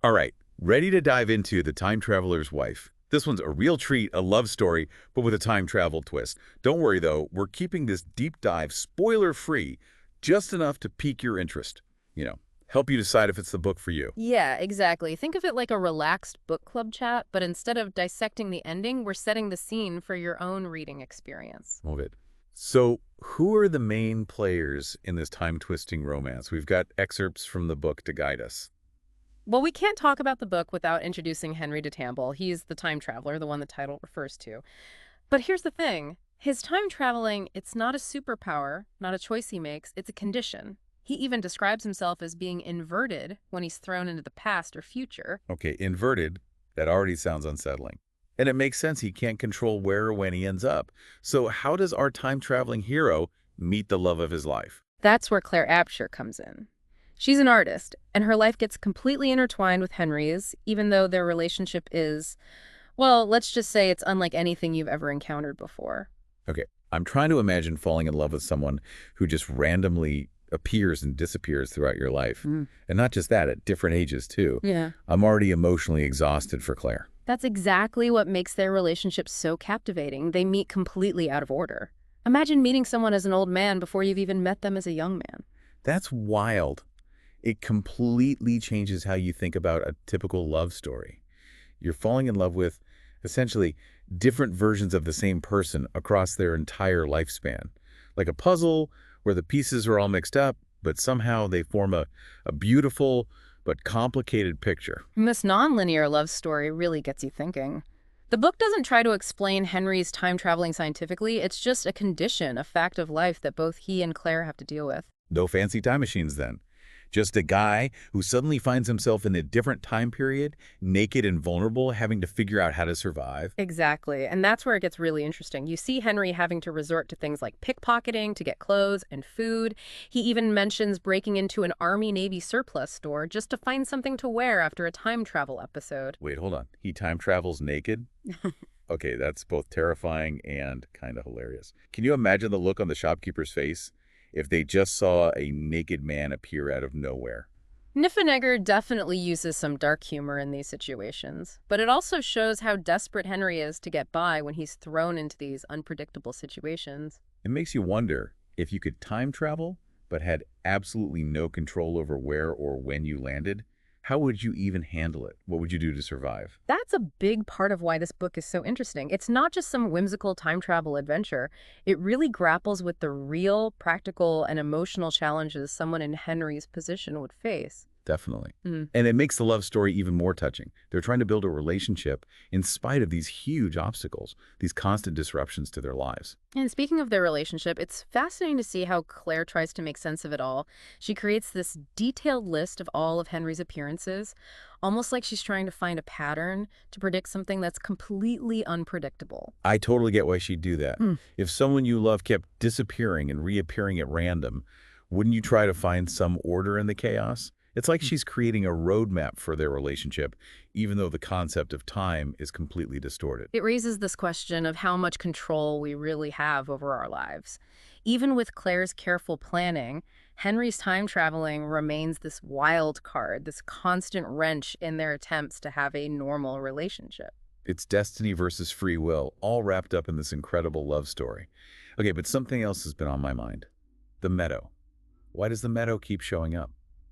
All right, ready to dive into The Time Traveler's Wife. This one's a real treat, a love story, but with a time travel twist. Don't worry, though, we're keeping this deep dive spoiler-free, just enough to pique your interest. You know, help you decide if it's the book for you. Yeah, exactly. Think of it like a relaxed book club chat, but instead of dissecting the ending, we're setting the scene for your own reading experience. Love it. So, who are the main players in this time-twisting romance? We've got excerpts from the book to guide us. Well, we can't talk about the book without introducing Henry de Tamble. He's the time traveler, the one the title refers to. But here's the thing. His time traveling, it's not a superpower, not a choice he makes, it's a condition. He even describes himself as being inverted when he's thrown into the past or future. Okay, inverted, that already sounds unsettling. And it makes sense he can't control where or when he ends up. So how does our time-traveling hero meet the love of his life? That's where Claire Absher comes in. She's an artist, and her life gets completely intertwined with Henry's, even though their relationship is, well, let's just say it's unlike anything you've ever encountered before. Okay, I'm trying to imagine falling in love with someone who just randomly appears and disappears throughout your life. And not just that, at different ages, too. Yeah. I'm already emotionally exhausted for Claire. That's exactly what makes their relationship so captivating. They meet completely out of order. Imagine meeting someone as an old man before you've even met them as a young man. That's wild. It completely changes how you think about a typical love story. You're falling in love with, essentially, different versions of the same person across their entire lifespan. Like a puzzle where the pieces are all mixed up, but somehow they form a beautiful but complicated picture. And this nonlinear love story really gets you thinking. The book doesn't try to explain Henry's time traveling scientifically. It's just a condition, a fact of life that both he and Claire have to deal with. No fancy time machines then. Just a guy who suddenly finds himself in a different time period, naked and vulnerable, having to figure out how to survive. Exactly. And that's where it gets really interesting. You see Henry having to resort to things like pickpocketing to get clothes and food. He even mentions breaking into an Army-Navy surplus store just to find something to wear after a time travel episode. Wait, hold on. He time travels naked? Okay, that's both terrifying and kind of hilarious. Can you imagine the look on the shopkeeper's face if they just saw a naked man appear out of nowhere? Niffenegger definitely uses some dark humor in these situations, but it also shows how desperate Henry is to get by when he's thrown into these unpredictable situations. It makes you wonder if you could time travel but had absolutely no control over where or when you landed. How would you even handle it? What would you do to survive? That's a big part of why this book is so interesting. It's not just some whimsical time travel adventure. It really grapples with the real, practical, and emotional challenges someone in Henry's position would face. Definitely. Mm. And it makes the love story even more touching. They're trying to build a relationship in spite of these huge obstacles, these constant disruptions to their lives. And speaking of their relationship, it's fascinating to see how Claire tries to make sense of it all. She creates this detailed list of all of Henry's appearances, almost like she's trying to find a pattern to predict something that's completely unpredictable. I totally get why she'd do that. If someone you love kept disappearing and reappearing at random, wouldn't you try to find some order in the chaos? It's like she's creating a roadmap for their relationship, even though the concept of time is completely distorted. It raises this question of how much control we really have over our lives. Even with Claire's careful planning, Henry's time traveling remains this wild card, this constant wrench in their attempts to have a normal relationship. It's destiny versus free will, all wrapped up in this incredible love story. Okay, but something else has been on my mind. The meadow. Why does the meadow keep showing up?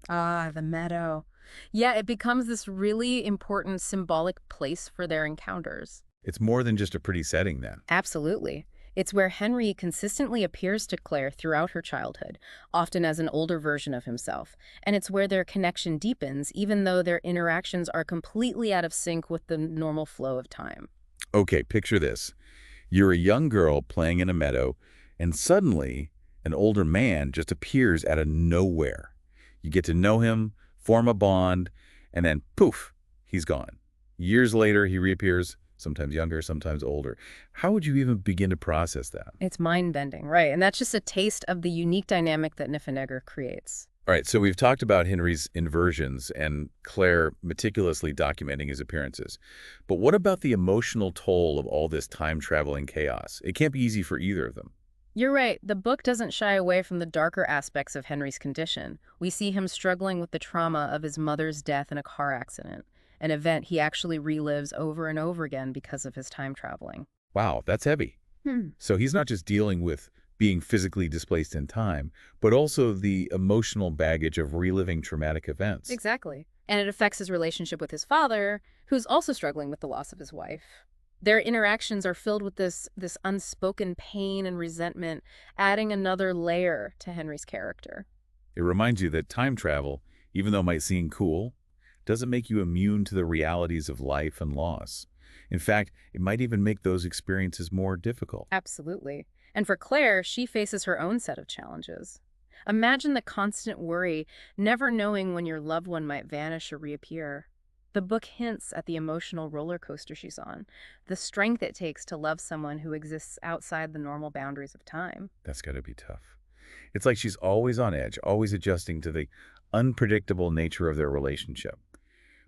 Ah, the meadow. Yeah, it becomes this really important symbolic place for their encounters. It's more than just a pretty setting then. Absolutely. It's where Henry consistently appears to Claire throughout her childhood, often as an older version of himself. And it's where their connection deepens, even though their interactions are completely out of sync with the normal flow of time. Okay, picture this. You're a young girl playing in a meadow, and suddenly an older man just appears out of nowhere. You get to know him, form a bond, and then poof, he's gone. Years later, he reappears, sometimes younger, sometimes older. How would you even begin to process that? It's mind-bending, right? And that's just a taste of the unique dynamic that Niffenegger creates. All right, so we've talked about Henry's inversions and Claire meticulously documenting his appearances. But what about the emotional toll of all this time-traveling chaos? It can't be easy for either of them. You're right. The book doesn't shy away from the darker aspects of Henry's condition. We see him struggling with the trauma of his mother's death in a car accident, an event he actually relives over and over again because of his time traveling. Wow, that's heavy. Hmm. So he's not just dealing with being physically displaced in time, but also the emotional baggage of reliving traumatic events. Exactly. And it affects his relationship with his father, who's also struggling with the loss of his wife. Their interactions are filled with this unspoken pain and resentment, adding another layer to Henry's character. It reminds you that time travel, even though it might seem cool, doesn't make you immune to the realities of life and loss. In fact, it might even make those experiences more difficult. Absolutely. And for Claire, she faces her own set of challenges. Imagine the constant worry, never knowing when your loved one might vanish or reappear. The book hints at the emotional roller coaster she's on, the strength it takes to love someone who exists outside the normal boundaries of time. That's got to be tough. It's like she's always on edge, always adjusting to the unpredictable nature of their relationship.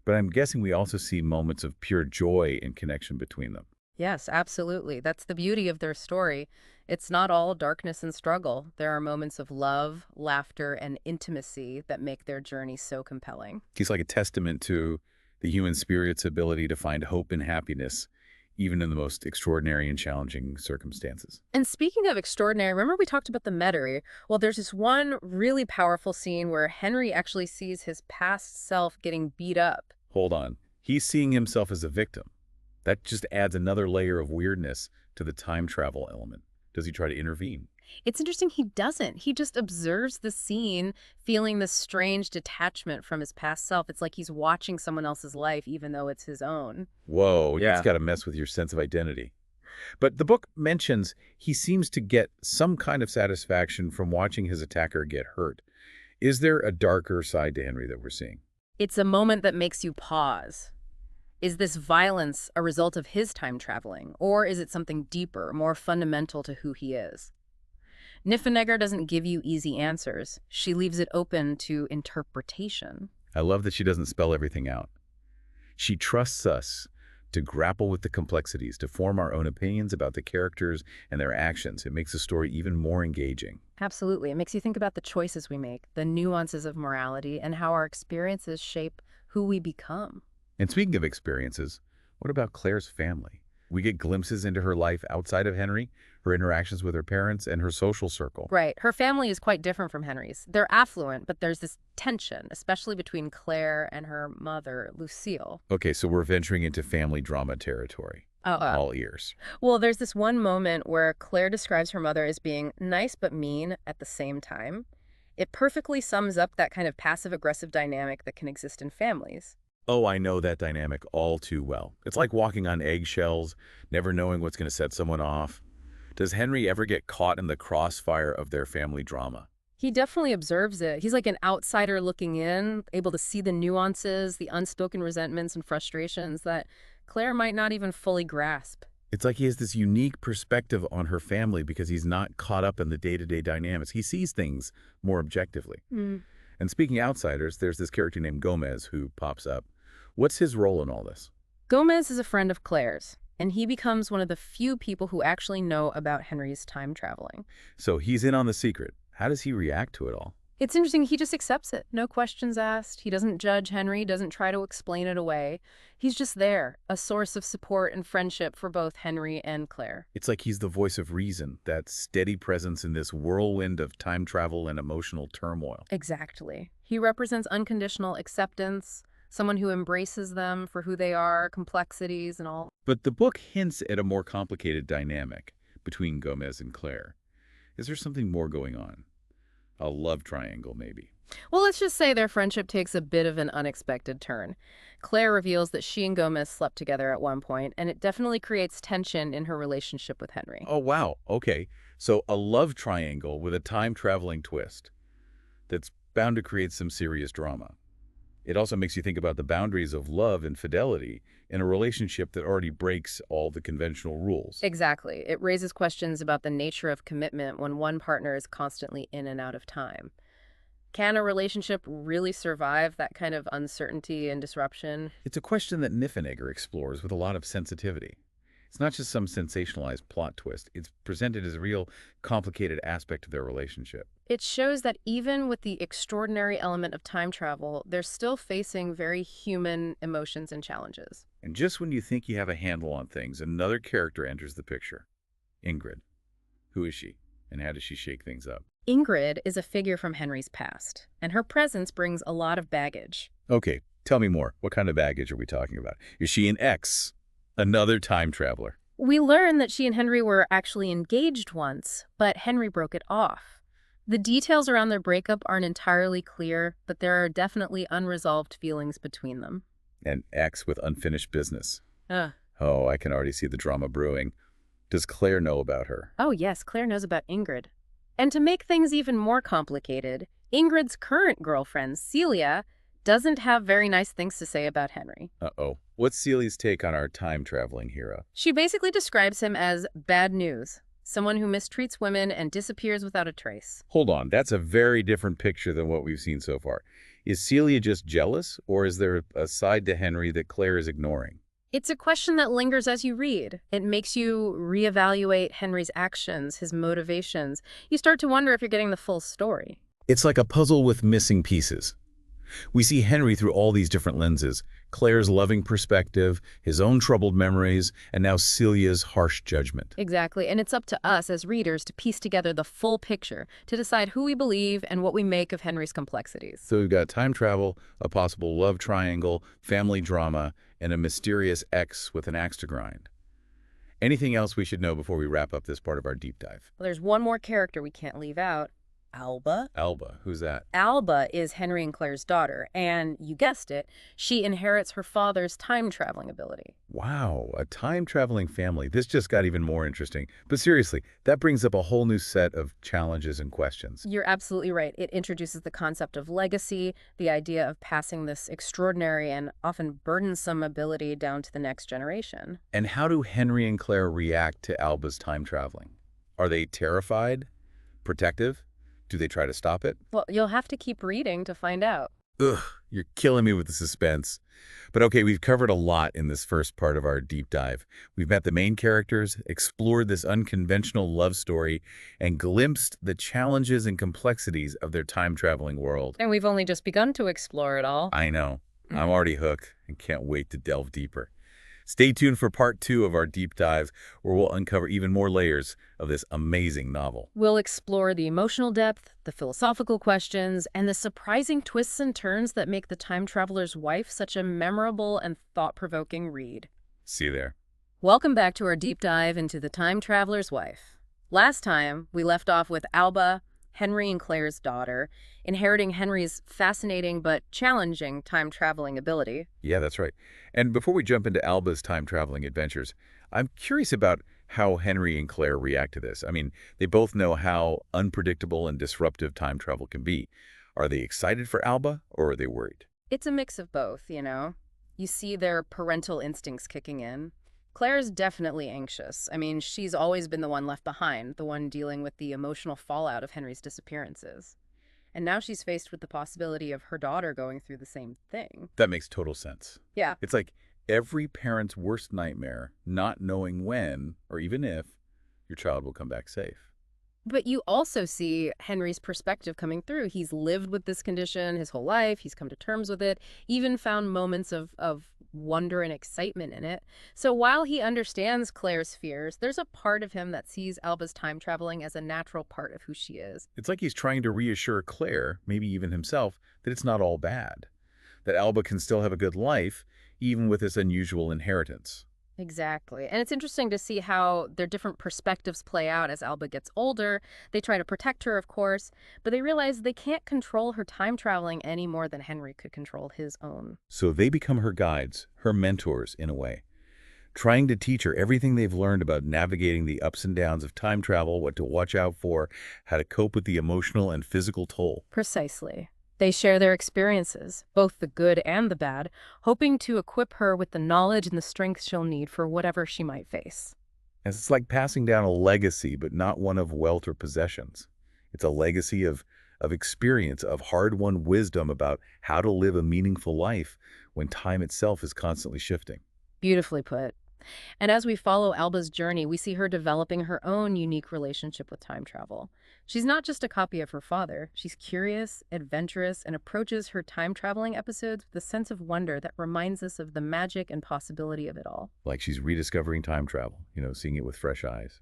But I'm guessing we also see moments of pure joy and connection between them. Yes, absolutely. That's the beauty of their story. It's not all darkness and struggle. There are moments of love, laughter, and intimacy that make their journey so compelling. He's like a testament to the human spirit's ability to find hope and happiness, even in the most extraordinary and challenging circumstances. And speaking of extraordinary, remember we talked about the Metairie? Well, there's this one really powerful scene where Henry actually sees his past self getting beat up. Hold on. He's seeing himself as a victim. That just adds another layer of weirdness to the time travel element. Does he try to intervene? It's interesting he doesn't. He just observes the scene, feeling this strange detachment from his past self. It's like he's watching someone else's life, even though it's his own. Whoa, Yeah. it's got to mess with your sense of identity. But the book mentions he seems to get some kind of satisfaction from watching his attacker get hurt. Is there a darker side to Henry that we're seeing? It's a moment that makes you pause. Is this violence a result of his time traveling, or is it something deeper, more fundamental to who he is? Niffenegger doesn't give you easy answers. She leaves it open to interpretation. I love that she doesn't spell everything out. She trusts us to grapple with the complexities, to form our own opinions about the characters and their actions. It makes the story even more engaging. Absolutely. It makes you think about the choices we make, the nuances of morality, and how our experiences shape who we become. And speaking of experiences, what about Claire's family? We get glimpses into her life outside of Henry, her interactions with her parents, and her social circle. Right. Her family is quite different from Henry's. They're affluent, but there's this tension, especially between Claire and her mother, Lucille. Okay, so we're venturing into family drama territory. Oh, All ears. well, there's this one moment where Claire describes her mother as being nice but mean at the same time. It perfectly sums up that kind of passive-aggressive dynamic that can exist in families. Oh, I know that dynamic all too well. It's like walking on eggshells, never knowing what's going to set someone off. Does Henry ever get caught in the crossfire of their family drama? He definitely observes it. He's like an outsider looking in, able to see the nuances, the unspoken resentments and frustrations that Claire might not even fully grasp. It's like he has this unique perspective on her family because he's not caught up in the day-to-day dynamics. He sees things more objectively. Mm. And speaking of outsiders, there's this character named Gomez who pops up. What's his role in all this? Gomez is a friend of Claire's, and he becomes one of the few people who actually know about Henry's time traveling. So he's in on the secret. How does he react to it all? It's interesting, he just accepts it. No questions asked. He doesn't judge Henry, doesn't try to explain it away. He's just there, a source of support and friendship for both Henry and Claire. It's like he's the voice of reason, that steady presence in this whirlwind of time travel and emotional turmoil. Exactly. He represents unconditional acceptance, someone who embraces them for who they are, complexities and all. But the book hints at a more complicated dynamic between Gomez and Claire. Is there something more going on? A love triangle, maybe. Well, let's just say their friendship takes a bit of an unexpected turn. Claire reveals that she and Gomez slept together at one point, and it definitely creates tension in her relationship with Henry. Oh, wow. Okay. So a love triangle with a time-traveling twist that's bound to create some serious drama. It also makes you think about the boundaries of love and fidelity in a relationship that already breaks all the conventional rules. Exactly. It raises questions about the nature of commitment when one partner is constantly in and out of time. Can a relationship really survive that kind of uncertainty and disruption? It's a question that Niffenegger explores with a lot of sensitivity. It's not just some sensationalized plot twist. It's presented as a real complicated aspect of their relationship. It shows that even with the extraordinary element of time travel, they're still facing very human emotions and challenges. And just when you think you have a handle on things, another character enters the picture. Ingrid. Who is she? And how does she shake things up? Ingrid is a figure from Henry's past, and her presence brings a lot of baggage. Okay, tell me more. What kind of baggage are we talking about? Is she an ex? Another time traveler? We learn that she and Henry were actually engaged once, but Henry broke it off. The details around their breakup aren't entirely clear, but there are definitely unresolved feelings between them. An ex with unfinished business. Ugh. Oh, I can already see the drama brewing. Does Claire know about her? Oh yes, Claire knows about Ingrid. And to make things even more complicated, Ingrid's current girlfriend, Celia, doesn't have very nice things to say about Henry. Uh-oh. What's Celia's take on our time-traveling hero? She basically describes him as bad news, someone who mistreats women and disappears without a trace. Hold on, that's a very different picture than what we've seen so far. Is Celia just jealous, or is there a side to Henry that Claire is ignoring? It's a question that lingers as you read. It makes you reevaluate Henry's actions, his motivations. You start to wonder if you're getting the full story. It's like a puzzle with missing pieces. We see Henry through all these different lenses, Claire's loving perspective, his own troubled memories, and now Celia's harsh judgment. Exactly, and it's up to us as readers to piece together the full picture, to decide who we believe and what we make of Henry's complexities. So we've got time travel, a possible love triangle, family drama, and a mysterious ex with an axe to grind. Anything else we should know before we wrap up this part of our deep dive? Well, there's one more character we can't leave out. Alba. Alba, who's that? Alba is Henry and Claire's daughter, and you guessed it, she inherits her father's time-traveling ability. Wow, a time-traveling family. This just got even more interesting. But seriously, that brings up a whole new set of challenges and questions. You're absolutely right. It introduces the concept of legacy, the idea of passing this extraordinary and often burdensome ability down to the next generation. And how do Henry and Claire react to Alba's time traveling? Are they terrified? Protective? Do they try to stop it? Well, you'll have to keep reading to find out. Ugh, you're killing me with the suspense. But okay, we've covered a lot in this first part of our deep dive. We've met the main characters, explored this unconventional love story, and glimpsed the challenges and complexities of their time-traveling world. And we've only just begun to explore it all. I know. I'm already hooked and can't wait to delve deeper. Stay tuned for part 2 of our deep dive, where we'll uncover even more layers of this amazing novel. We'll explore the emotional depth, the philosophical questions, and the surprising twists and turns that make The Time Traveler's Wife such a memorable and thought-provoking read. See you there. Welcome back to our deep dive into The Time Traveler's Wife. Last time, we left off with Alba, Henry and Claire's daughter, inheriting Henry's fascinating but challenging time-traveling ability. Yeah, that's right. And before we jump into Alba's time-traveling adventures, I'm curious about how Henry and Claire react to this. I mean, they both know how unpredictable and disruptive time travel can be. Are they excited for Alba, or are they worried? It's a mix of both, you know? You see their parental instincts kicking in. Claire's definitely anxious. I mean, she's always been the one left behind, the one dealing with the emotional fallout of Henry's disappearances. And now she's faced with the possibility of her daughter going through the same thing. That makes total sense. Yeah. It's like every parent's worst nightmare, not knowing when, or even if, your child will come back safe. But you also see Henry's perspective coming through. He's lived with this condition his whole life. He's come to terms with it, even found moments of wonder and excitement in it. So while he understands Claire's fears, there's a part of him that sees Alba's time traveling as a natural part of who she is. It's like he's trying to reassure Claire, maybe even himself, that it's not all bad. That Alba can still have a good life, even with this unusual inheritance. Exactly. And it's interesting to see how their different perspectives play out as Alba gets older. They try to protect her, of course, but they realize they can't control her time traveling any more than Henry could control his own. So they become her guides, her mentors in a way, trying to teach her everything they've learned about navigating the ups and downs of time travel, what to watch out for, how to cope with the emotional and physical toll. Precisely. They share their experiences, both the good and the bad, hoping to equip her with the knowledge and the strength she'll need for whatever she might face. As it's like passing down a legacy, but not one of wealth or possessions. It's a legacy of experience, of hard-won wisdom about how to live a meaningful life when time itself is constantly shifting. Beautifully put. And as we follow Alba's journey, we see her developing her own unique relationship with time travel. She's not just a copy of her father. She's curious, adventurous, and approaches her time traveling episodes with a sense of wonder that reminds us of the magic and possibility of it all. Like she's rediscovering time travel, seeing it with fresh eyes.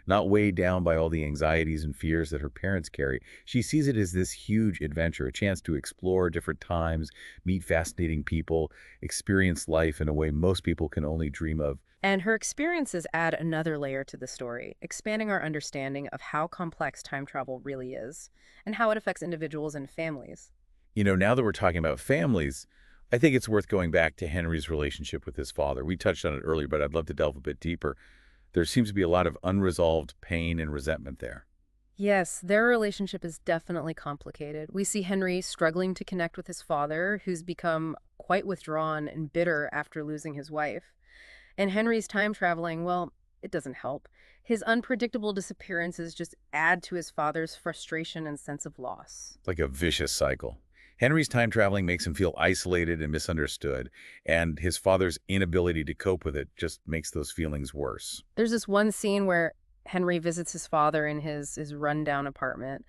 Not weighed down by all the anxieties and fears that her parents carry. She sees it as this huge adventure, a chance to explore different times, meet fascinating people, experience life in a way most people can only dream of. And her experiences add another layer to the story, expanding our understanding of how complex time travel really is and how it affects individuals and families. Now that we're talking about families, I think it's worth going back to Henry's relationship with his father. We touched on it earlier, but I'd love to delve a bit deeper. There seems to be a lot of unresolved pain and resentment there. Yes, their relationship is definitely complicated. We see Henry struggling to connect with his father, who's become quite withdrawn and bitter after losing his wife. And Henry's time traveling, well, it doesn't help. His unpredictable disappearances just add to his father's frustration and sense of loss. It's like a vicious cycle. Henry's time traveling makes him feel isolated and misunderstood, and his father's inability to cope with it just makes those feelings worse. There's this one scene where Henry visits his father in his rundown apartment,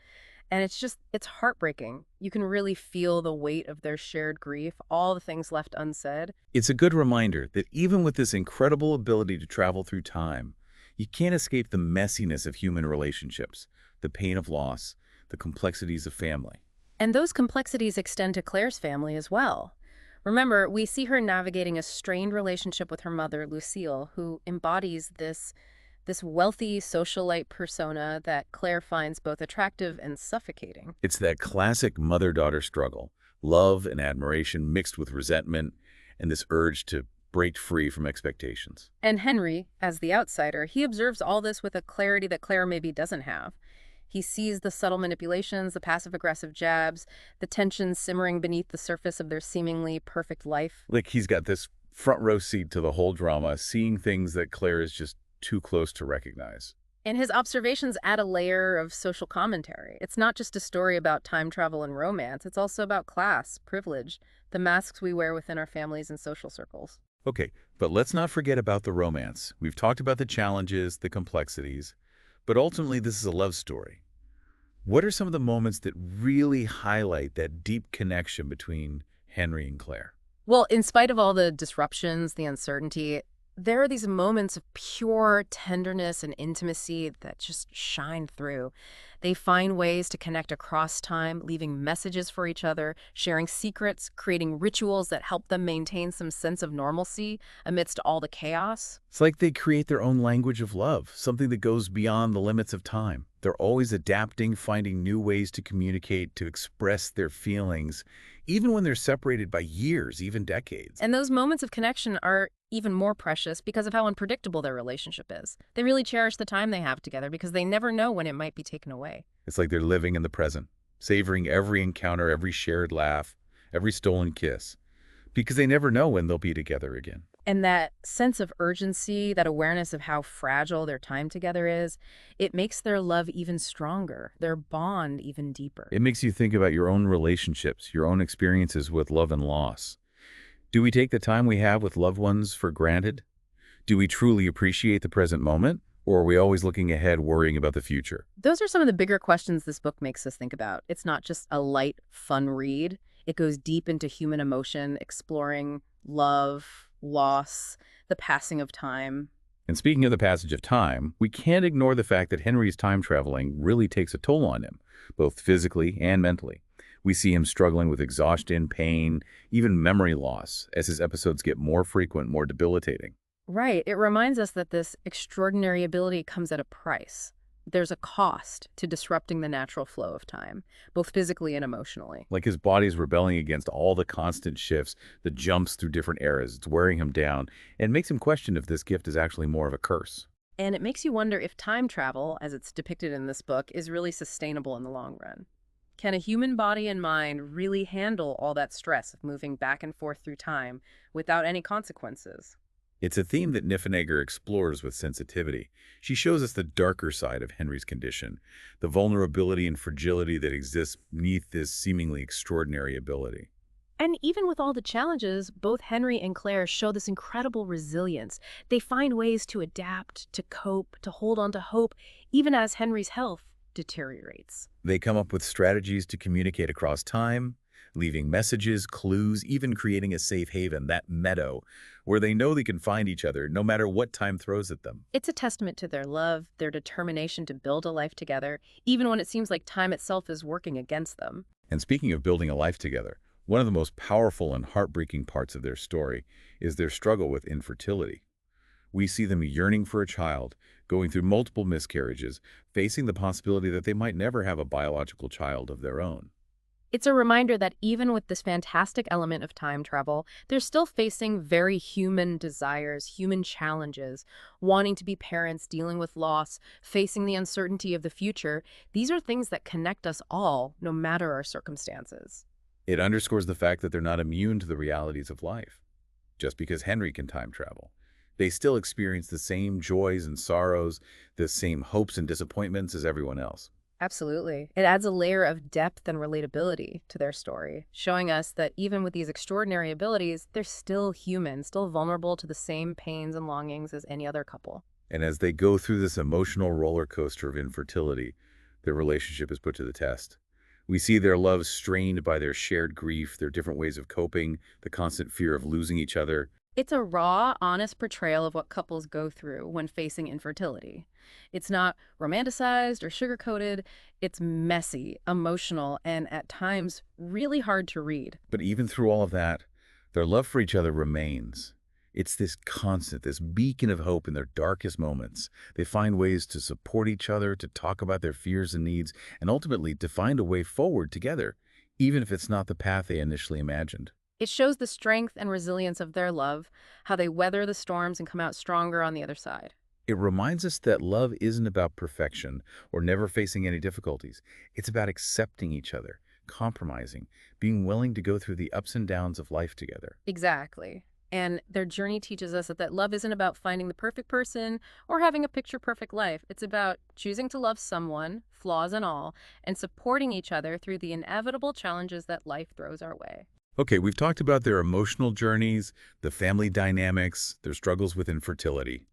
and it's heartbreaking. You can really feel the weight of their shared grief, all the things left unsaid. It's a good reminder that even with this incredible ability to travel through time, you can't escape the messiness of human relationships, the pain of loss, the complexities of family. And those complexities extend to Claire's family as well. Remember, we see her navigating a strained relationship with her mother, Lucille, who embodies this wealthy socialite persona that Claire finds both attractive and suffocating. It's that classic mother-daughter struggle, love and admiration mixed with resentment and this urge to break free from expectations. And Henry, as the outsider, he observes all this with a clarity that Claire maybe doesn't have. He sees the subtle manipulations, the passive-aggressive jabs, the tension simmering beneath the surface of their seemingly perfect life. Like he's got this front row seat to the whole drama, seeing things that Claire is just too close to recognize. And his observations add a layer of social commentary. It's not just a story about time travel and romance. It's also about class, privilege, the masks we wear within our families and social circles. Okay, but let's not forget about the romance. We've talked about the challenges, the complexities, but ultimately this is a love story. What are some of the moments that really highlight that deep connection between Henry and Claire? Well, in spite of all the disruptions, the uncertainty, there are these moments of pure tenderness and intimacy that just shine through. They find ways to connect across time, leaving messages for each other, sharing secrets, creating rituals that help them maintain some sense of normalcy amidst all the chaos. It's like they create their own language of love, something that goes beyond the limits of time. They're always adapting, finding new ways to communicate, to express their feelings, even when they're separated by years, even decades. And those moments of connection are even more precious because of how unpredictable their relationship is. They really cherish the time they have together because they never know when it might be taken away. It's like they're living in the present, savoring every encounter, every shared laugh, every stolen kiss, because they never know when they'll be together again. And that sense of urgency, that awareness of how fragile their time together is, it makes their love even stronger, their bond even deeper. It makes you think about your own relationships, your own experiences with love and loss. Do we take the time we have with loved ones for granted? Do we truly appreciate the present moment? Or are we always looking ahead, worrying about the future? Those are some of the bigger questions this book makes us think about. It's not just a light, fun read. It goes deep into human emotion, exploring love, loss, the passing of time. And speaking of the passage of time, we can't ignore the fact that Henry's time traveling really takes a toll on him, both physically and mentally. We see him struggling with exhaustion, pain, even memory loss, as his episodes get more frequent, more debilitating. Right. It reminds us that this extraordinary ability comes at a price. There's a cost to disrupting the natural flow of time, both physically and emotionally. Like his body's rebelling against all the constant shifts, the jumps through different eras. It's wearing him down and makes him question if this gift is actually more of a curse. And it makes you wonder if time travel, as it's depicted in this book, is really sustainable in the long run. Can a human body and mind really handle all that stress of moving back and forth through time without any consequences? It's a theme that Niffenegger explores with sensitivity. She shows us the darker side of Henry's condition, the vulnerability and fragility that exists beneath this seemingly extraordinary ability. And even with all the challenges, both Henry and Claire show this incredible resilience. They find ways to adapt, to cope, to hold on to hope, even as Henry's health deteriorates. They come up with strategies to communicate across time, leaving messages, clues, even creating a safe haven, that meadow, where they know they can find each other no matter what time throws at them. It's a testament to their love, their determination to build a life together, even when it seems like time itself is working against them. And speaking of building a life together, one of the most powerful and heartbreaking parts of their story is their struggle with infertility. We see them yearning for a child, going through multiple miscarriages, facing the possibility that they might never have a biological child of their own. It's a reminder that even with this fantastic element of time travel, they're still facing very human desires, human challenges, wanting to be parents, dealing with loss, facing the uncertainty of the future. These are things that connect us all, no matter our circumstances. It underscores the fact that they're not immune to the realities of life. Just because Henry can time travel, they still experience the same joys and sorrows, the same hopes and disappointments as everyone else. Absolutely. It adds a layer of depth and relatability to their story, showing us that even with these extraordinary abilities, they're still human, still vulnerable to the same pains and longings as any other couple. And as they go through this emotional roller coaster of infertility, their relationship is put to the test. We see their love strained by their shared grief, their different ways of coping, the constant fear of losing each other. It's a raw, honest portrayal of what couples go through when facing infertility. It's not romanticized or sugar-coated. It's messy, emotional, and at times really hard to read. But even through all of that, their love for each other remains. It's this constant, this beacon of hope in their darkest moments. They find ways to support each other, to talk about their fears and needs, and ultimately to find a way forward together, even if it's not the path they initially imagined. It shows the strength and resilience of their love, how they weather the storms and come out stronger on the other side. It reminds us that love isn't about perfection or never facing any difficulties. It's about accepting each other, compromising, being willing to go through the ups and downs of life together. Exactly. And their journey teaches us that love isn't about finding the perfect person or having a picture-perfect life. It's about choosing to love someone, flaws and all, and supporting each other through the inevitable challenges that life throws our way. Okay, we've talked about their emotional journeys, the family dynamics, their struggles with infertility.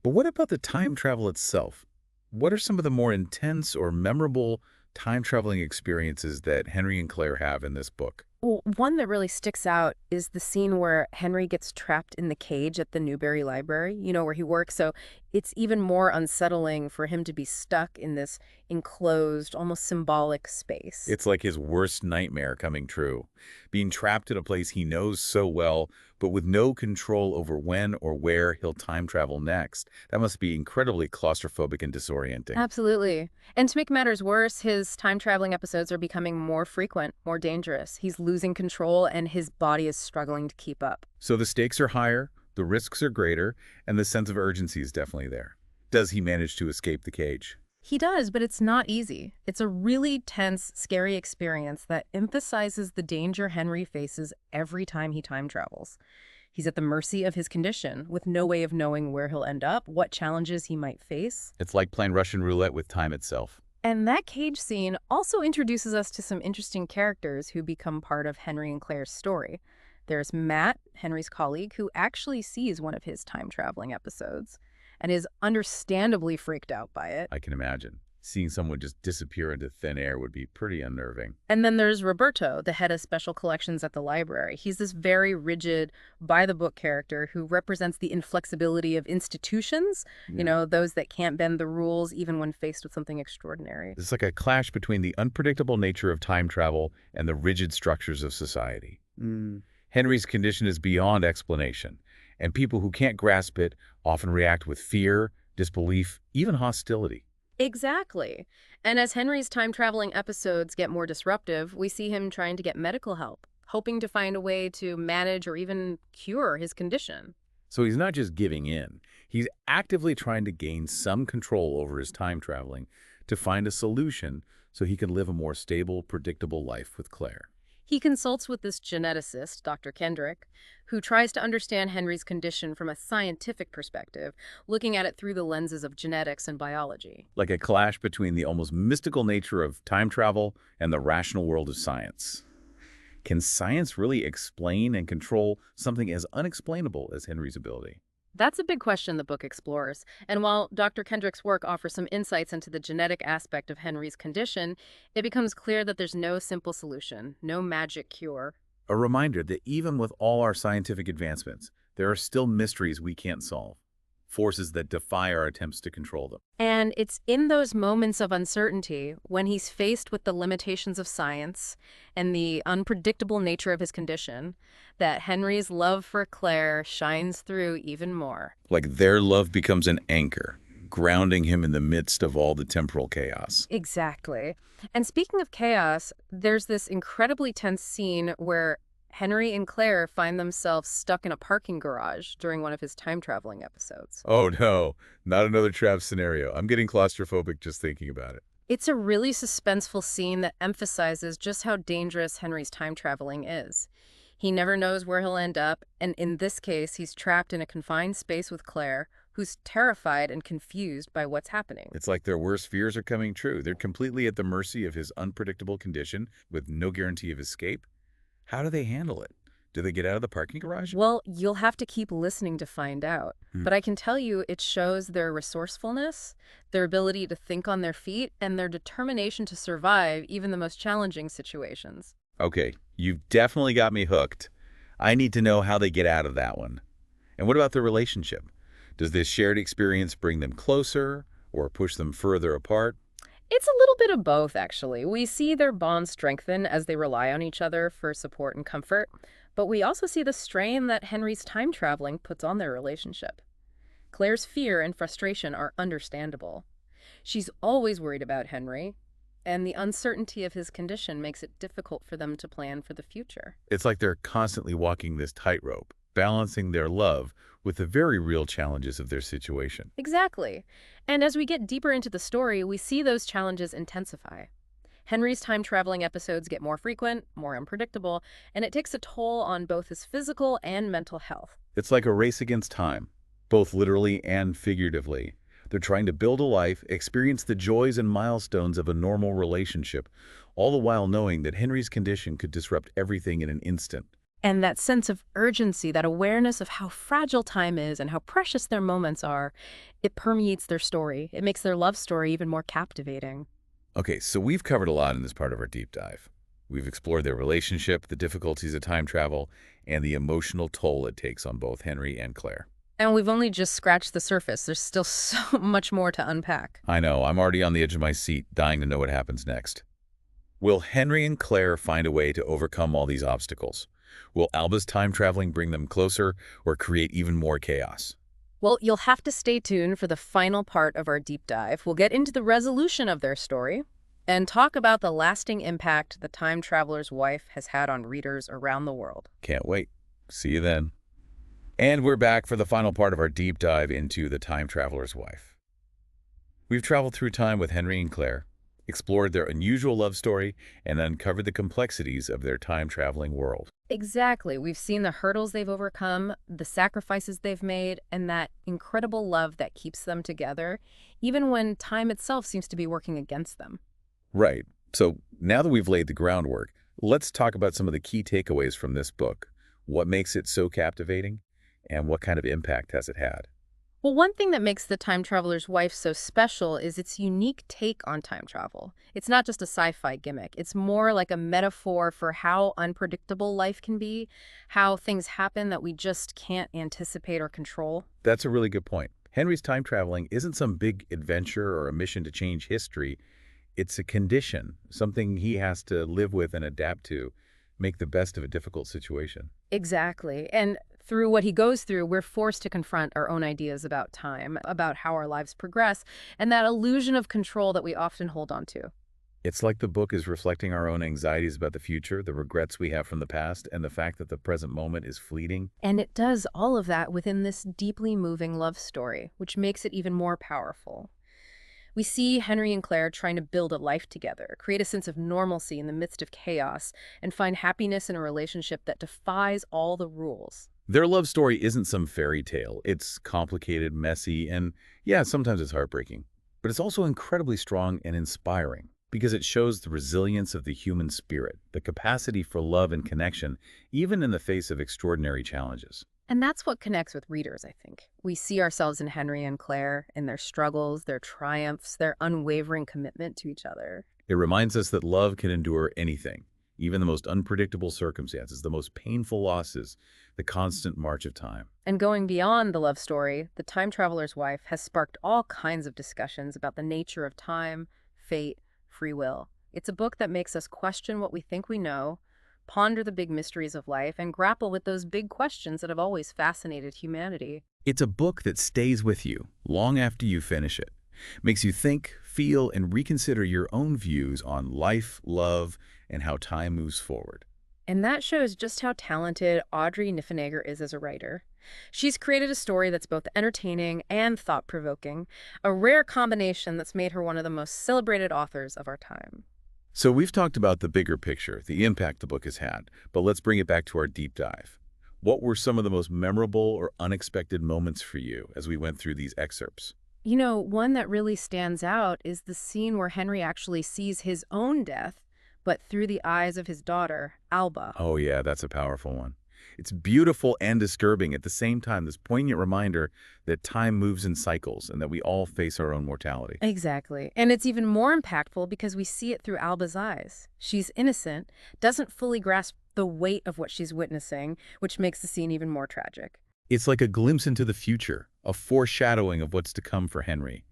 But what about the time travel itself? What are some of the more intense or memorable time-traveling experiences that Henry and Claire have in this book? Well, one that really sticks out is the scene where Henry gets trapped in the cage at the Newberry Library, where he works. So it's even more unsettling for him to be stuck in this enclosed, almost symbolic space. It's like his worst nightmare coming true, being trapped in a place he knows so well, but with no control over when or where he'll time travel next. That must be incredibly claustrophobic and disorienting. Absolutely. And to make matters worse, his time-traveling episodes are becoming more frequent, more dangerous. He's losing control, and his body is struggling to keep up. So the stakes are higher, the risks are greater, and the sense of urgency is definitely there. Does he manage to escape the cage? He does, but it's not easy. It's a really tense, scary experience that emphasizes the danger Henry faces every time he time travels. He's at the mercy of his condition, with no way of knowing where he'll end up, what challenges he might face. It's like playing Russian roulette with time itself. And that cage scene also introduces us to some interesting characters who become part of Henry and Claire's story. There's Matt, Henry's colleague, who actually sees one of his time-traveling episodes and is understandably freaked out by it. I can imagine. Seeing someone just disappear into thin air would be pretty unnerving. And then there's Roberto, the head of special collections at the library. He's this very rigid, by-the-book character who represents the inflexibility of institutions, those that can't bend the rules even when faced with something extraordinary. It's like a clash between the unpredictable nature of time travel and the rigid structures of society. Henry's condition is beyond explanation, and people who can't grasp it often react with fear, disbelief, even hostility. Exactly. And as Henry's time-traveling episodes get more disruptive, we see him trying to get medical help, hoping to find a way to manage or even cure his condition. So he's not just giving in. He's actively trying to gain some control over his time traveling to find a solution so he can live a more stable, predictable life with Claire. He consults with this geneticist, Dr. Kendrick, who tries to understand Henry's condition from a scientific perspective, looking at it through the lenses of genetics and biology. Like a clash between the almost mystical nature of time travel and the rational world of science. Can science really explain and control something as unexplainable as Henry's ability? That's a big question the book explores. And while Dr. Kendrick's work offers some insights into the genetic aspect of Henry's condition, it becomes clear that there's no simple solution, no magic cure. A reminder that even with all our scientific advancements, there are still mysteries we can't solve, forces that defy our attempts to control them. And it's in those moments of uncertainty, when he's faced with the limitations of science and the unpredictable nature of his condition, that Henry's love for Claire shines through even more. Like their love becomes an anchor, grounding him in the midst of all the temporal chaos. Exactly. And speaking of chaos, there's this incredibly tense scene where Henry and Claire find themselves stuck in a parking garage during one of his time-traveling episodes. Oh no, not another trap scenario. I'm getting claustrophobic just thinking about it. It's a really suspenseful scene that emphasizes just how dangerous Henry's time-traveling is. He never knows where he'll end up, and in this case, he's trapped in a confined space with Claire, who's terrified and confused by what's happening. It's like their worst fears are coming true. They're completely at the mercy of his unpredictable condition with no guarantee of escape. How do they handle it? Do they get out of the parking garage? Well, you'll have to keep listening to find out. But I can tell you it shows their resourcefulness, their ability to think on their feet, and their determination to survive even the most challenging situations. Okay, you've definitely got me hooked. I need to know how they get out of that one. And what about their relationship? Does this shared experience bring them closer or push them further apart? It's a little bit of both, actually. We see their bond strengthen as they rely on each other for support and comfort, but we also see the strain that Henry's time traveling puts on their relationship. Claire's fear and frustration are understandable. She's always worried about Henry, and the uncertainty of his condition makes it difficult for them to plan for the future. It's like they're constantly walking this tightrope, balancing their love with the very real challenges of their situation. Exactly. And as we get deeper into the story, we see those challenges intensify. Henry's time-traveling episodes get more frequent, more unpredictable, and it takes a toll on both his physical and mental health. It's like a race against time, both literally and figuratively. They're trying to build a life, experience the joys and milestones of a normal relationship, all the while knowing that Henry's condition could disrupt everything in an instant. And that sense of urgency, that awareness of how fragile time is and how precious their moments are, it permeates their story. It makes their love story even more captivating. Okay, so we've covered a lot in this part of our deep dive. We've explored their relationship, the difficulties of time travel, and the emotional toll it takes on both Henry and Claire. And we've only just scratched the surface. There's still so much more to unpack. I know, I'm already on the edge of my seat, dying to know what happens next. Will Henry and Claire find a way to overcome all these obstacles? Will Alba's time traveling bring them closer or create even more chaos? Well, you'll have to stay tuned for the final part of our deep dive. We'll get into the resolution of their story and talk about the lasting impact the time traveler's wife has had on readers around the world. Can't wait. See you then. And we're back for the final part of our deep dive into The Time Traveler's Wife. We've traveled through time with Henry and Claire, explored their unusual love story, and uncovered the complexities of their time-traveling world. Exactly. We've seen the hurdles they've overcome, the sacrifices they've made, and that incredible love that keeps them together, even when time itself seems to be working against them. Right. So now that we've laid the groundwork, let's talk about some of the key takeaways from this book. What makes it so captivating, and what kind of impact has it had? Well, one thing that makes The Time Traveler's Wife so special is its unique take on time travel. It's not just a sci-fi gimmick. It's more like a metaphor for how unpredictable life can be, how things happen that we just can't anticipate or control. That's a really good point. Henry's time traveling isn't some big adventure or a mission to change history. It's a condition, something he has to live with and adapt to, make the best of a difficult situation. Exactly. And through what he goes through, we're forced to confront our own ideas about time, about how our lives progress, and that illusion of control that we often hold on to. It's like the book is reflecting our own anxieties about the future, the regrets we have from the past, and the fact that the present moment is fleeting. And it does all of that within this deeply moving love story, which makes it even more powerful. We see Henry and Claire trying to build a life together, create a sense of normalcy in the midst of chaos, and find happiness in a relationship that defies all the rules. Their love story isn't some fairy tale. It's complicated, messy, and yeah, sometimes it's heartbreaking. But it's also incredibly strong and inspiring. Because it shows the resilience of the human spirit, the capacity for love and connection, even in the face of extraordinary challenges. And that's what connects with readers, I think. We see ourselves in Henry and Claire, in their struggles, their triumphs, their unwavering commitment to each other. It reminds us that love can endure anything, even the most unpredictable circumstances, the most painful losses, the constant march of time. And going beyond the love story, The Time Traveler's Wife has sparked all kinds of discussions about the nature of time, fate, free will. It's a book that makes us question what we think we know, ponder the big mysteries of life, and grapple with those big questions that have always fascinated humanity. It's a book that stays with you long after you finish it, makes you think, feel, and reconsider your own views on life, love, and how time moves forward. And that shows just how talented Audrey Niffenegger is as a writer. She's created a story that's both entertaining and thought-provoking, a rare combination that's made her one of the most celebrated authors of our time. So we've talked about the bigger picture, the impact the book has had, but let's bring it back to our deep dive. What were some of the most memorable or unexpected moments for you as we went through these excerpts? You know, one that really stands out is the scene where Henry actually sees his own death, but through the eyes of his daughter, Alba. Oh yeah, that's a powerful one. It's beautiful and disturbing at the same time, this poignant reminder that time moves in cycles and that we all face our own mortality. Exactly. And it's even more impactful because we see it through Alba's eyes. She's innocent, doesn't fully grasp the weight of what she's witnessing, which makes the scene even more tragic. It's like a glimpse into the future, a foreshadowing of what's to come for Henry.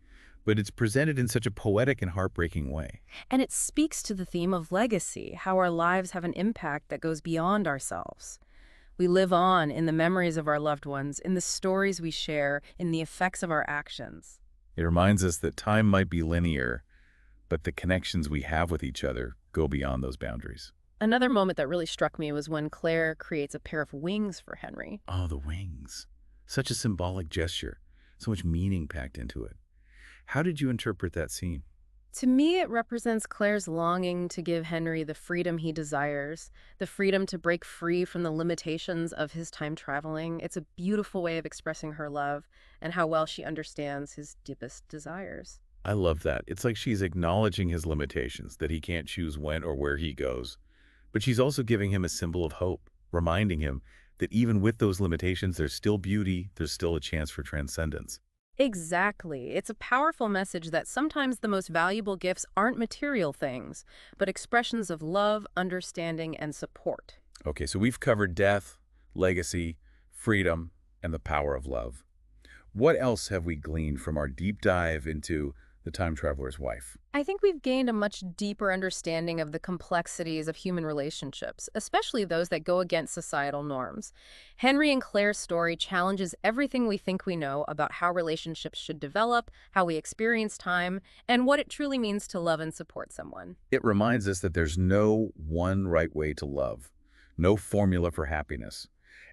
But it's presented in such a poetic and heartbreaking way. And it speaks to the theme of legacy, how our lives have an impact that goes beyond ourselves. We live on in the memories of our loved ones, in the stories we share, in the effects of our actions. It reminds us that time might be linear, but the connections we have with each other go beyond those boundaries. Another moment that really struck me was when Claire creates a pair of wings for Henry. Oh, the wings. Such a symbolic gesture, so much meaning packed into it. How did you interpret that scene? To me, it represents Claire's longing to give Henry the freedom he desires, the freedom to break free from the limitations of his time traveling. It's a beautiful way of expressing her love and how well she understands his deepest desires. I love that. It's like she's acknowledging his limitations, that he can't choose when or where he goes. But she's also giving him a symbol of hope, reminding him that even with those limitations, there's still beauty, there's still a chance for transcendence. Exactly. It's a powerful message that sometimes the most valuable gifts aren't material things, but expressions of love, understanding, and support. Okay, so we've covered death, legacy, freedom, and the power of love. What else have we gleaned from our deep dive into The Time Traveler's Wife? I think we've gained a much deeper understanding of the complexities of human relationships, especially those that go against societal norms. Henry and Claire's story challenges everything we think we know about how relationships should develop, how we experience time, and what it truly means to love and support someone. It reminds us that there's no one right way to love, no formula for happiness.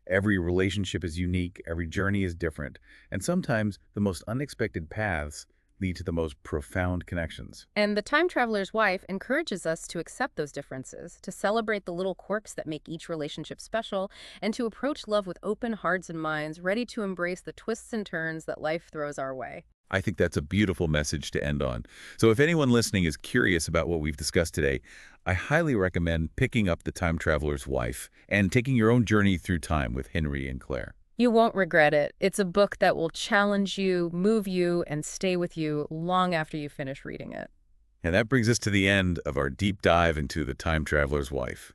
Every relationship is unique, every journey is different, and sometimes the most unexpected paths lead to the most profound connections. And The Time Traveler's Wife encourages us to accept those differences, to celebrate the little quirks that make each relationship special, and to approach love with open hearts and minds, ready to embrace the twists and turns that life throws our way. I think that's a beautiful message to end on. So if anyone listening is curious about what we've discussed today, I highly recommend picking up The Time Traveler's Wife and taking your own journey through time with Henry and Claire. You won't regret it. It's a book that will challenge you, move you, and stay with you long after you finish reading it. And that brings us to the end of our deep dive into The Time Traveler's Wife.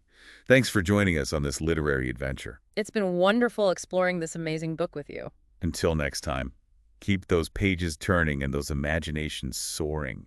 Thanks for joining us on this literary adventure. It's been wonderful exploring this amazing book with you. Until next time, keep those pages turning and those imaginations soaring.